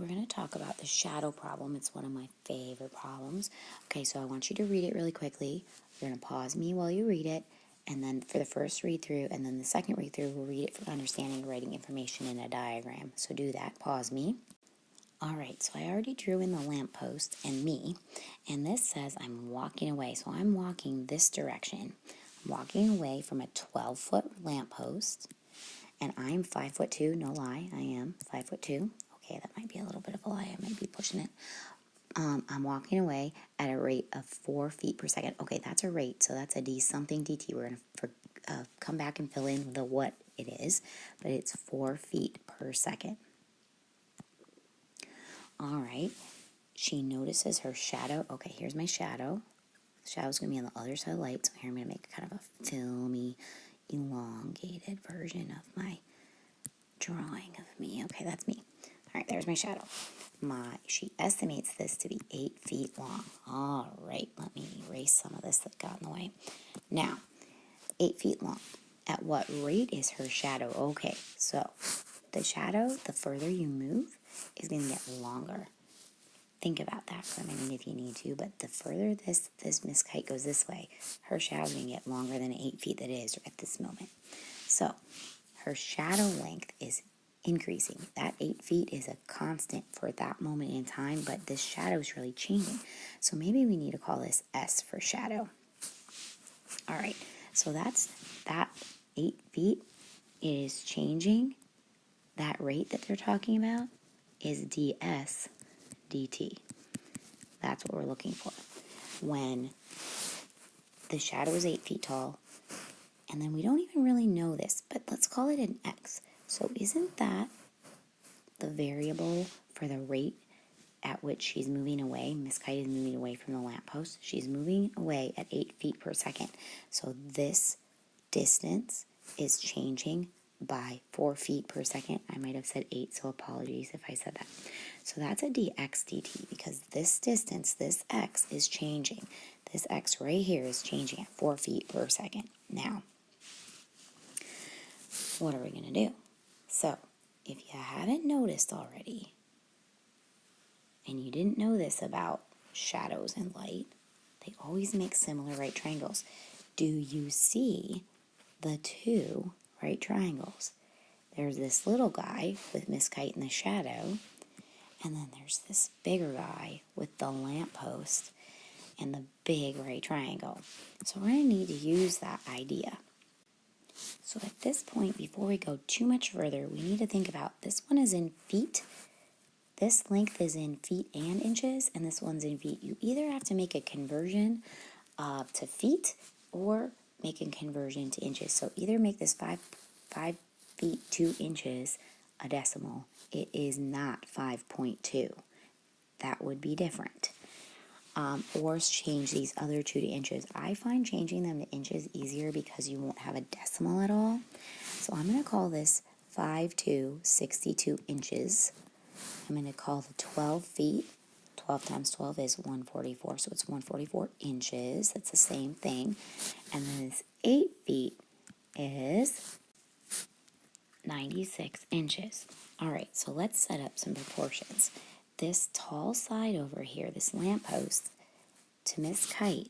we're going to talk about the shadow problem. It's one of my favorite problems. Okay, so I want you to read it really quickly. You're going to pause me while you read it, and then for the first read through, and then the second read through, we'll read it for understanding, writing information in a diagram. So do that. Pause me. All right, so I already drew in the lamppost and me, and this says I'm walking away. So I'm walking this direction. I'm walking away from a 12-foot lamppost, and I'm 5'2". No lie, I am 5'2". Okay, that might be a little bit of a lie. I might be pushing it. I'm walking away at a rate of 4 feet per second. Okay, that's a rate, so that's a d something dt. We're going to come back and fill in the what it is, but it's 4 feet per second. All right, she notices her shadow. Okay, here's my shadow. The shadow's going to be on the other side of the light, so here I'm going to make kind of a filmy, elongated version of my drawing of me. Okay, that's me. All right, there's my shadow. She estimates this to be 8 feet long. All right, let me erase some of this that got in the way. Now, 8 feet long. At what rate is her shadow? Okay, so the shadow, the further you move, is going to get longer. Think about that for a minute if you need to, but the further this Miss Kyte goes this way, her shadow's going to get longer than 8 feet that it is at this moment. So, her shadow length is increasing. That 8 feet is a constant for that moment in time, but this shadow is really changing. So maybe we need to call this S for shadow. All right, so that's that 8 feet is changing. That rate that they're talking about is ds dt. That's what we're looking for. When the shadow is 8 feet tall, and then we don't even really know this, but let's call it an x. So isn't that the variable for the rate at which she's moving away? Miss Kyte is moving away from the lamppost. She's moving away at 8 feet per second. So this distance is changing by 4 feet per second. I might have said 8, so apologies if I said that. So that's a dx dt because this distance, this x, is changing. This x right here is changing at 4 feet per second. Now, what are we going to do? So, if you haven't noticed already, and you didn't know this about shadows and light, they always make similar right triangles. Do you see the two right triangles? There's this little guy with Miss Kyte in the shadow, and then there's this bigger guy with the lamppost and the big right triangle. So we're going to need to use that idea. So at this point, before we go too much further, we need to think about this one is in feet. This length is in feet and inches, and this one's in feet. You either have to make a conversion to feet or make a conversion to inches. So either make this 5 feet 2 inches a decimal. It is not 5.2. That would be different. Or change these other two to inches. I find changing them to inches easier because you won't have a decimal at all. So I'm going to call this 5 62 inches. I'm going to call the 12 feet. 12 times 12 is 144, so it's 144 inches. That's the same thing. And then this 8 feet is 96 inches. All right, so let's set up some proportions. This tall side over here, this lamppost, to Miss Kyte,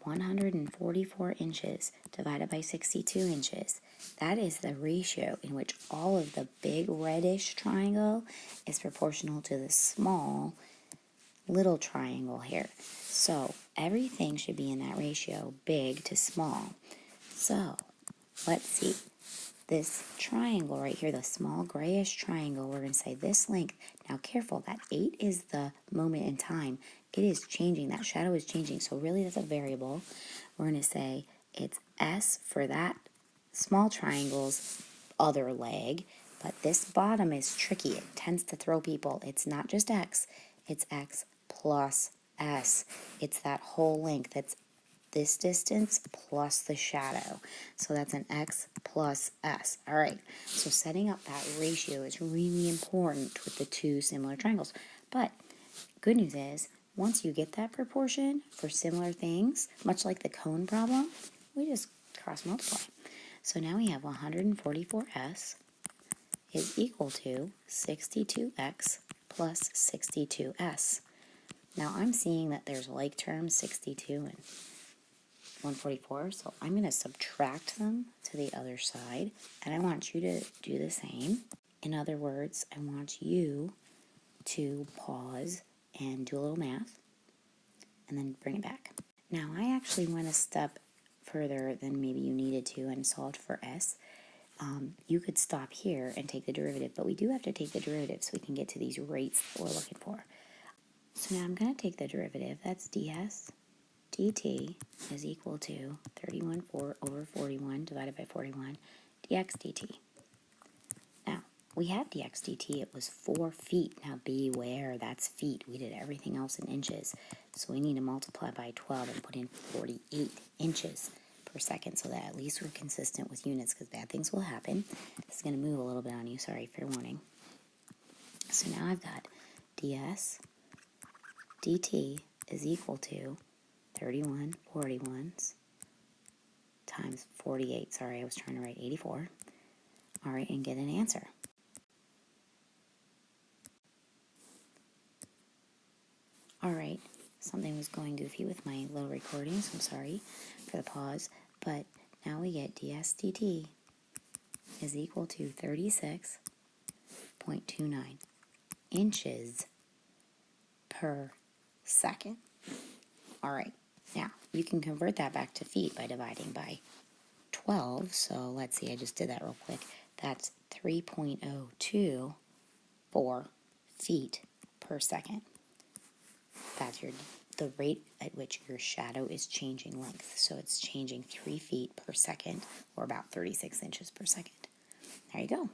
144 inches divided by 62 inches. That is the ratio in which all of the big reddish triangle is proportional to the small little triangle here. So everything should be in that ratio, big to small. So let's see. This triangle right here, the small grayish triangle, we're going to say this length. Now careful, that 8 is the moment in time. It is changing. That shadow is changing. So really that's a variable. We're going to say it's S for that small triangle's other leg. But this bottom is tricky. It tends to throw people. It's not just X. It's X plus S. It's that whole length. It's this distance plus the shadow. So that's an X plus S. All right, so setting up that ratio is really important with the two similar triangles. But good news is, once you get that proportion for similar things, much like the cone problem, we just cross multiply. So now we have 144S is equal to 62X plus 62s. Now I'm seeing that there's like terms 62 and 144, so I'm going to subtract them to the other side, and I want you to do the same. In other words, I want you to pause and do a little math, and then bring it back. Now I actually went a step further than maybe you needed to and solved for s. You could stop here and take the derivative, but we do have to take the derivative so we can get to these rates that we're looking for. So now I'm going to take the derivative. That's ds dt is equal to 31 over 41 divided by 41 dx dt. Now, we had dx dt. It was 4 feet. Now, beware, that's feet. We did everything else in inches. So we need to multiply by 12 and put in 48 inches per second so that at least we're consistent with units, because bad things will happen. This is going to move a little bit on you. Sorry, fair warning. So now I've got ds dt is equal to 31 41s times 48. Sorry, I was trying to write 84. All right, and get an answer. All right, something was going goofy with my little recording, so I'm sorry for the pause. But now we get ds dt is equal to 36.29 inches per second. All right, now you can convert that back to feet by dividing by 12. So let's see, I just did that real quick. That's 3.024 feet per second. That's the rate at which your shadow is changing length. So it's changing 3 feet per second, or about 36 inches per second. There you go.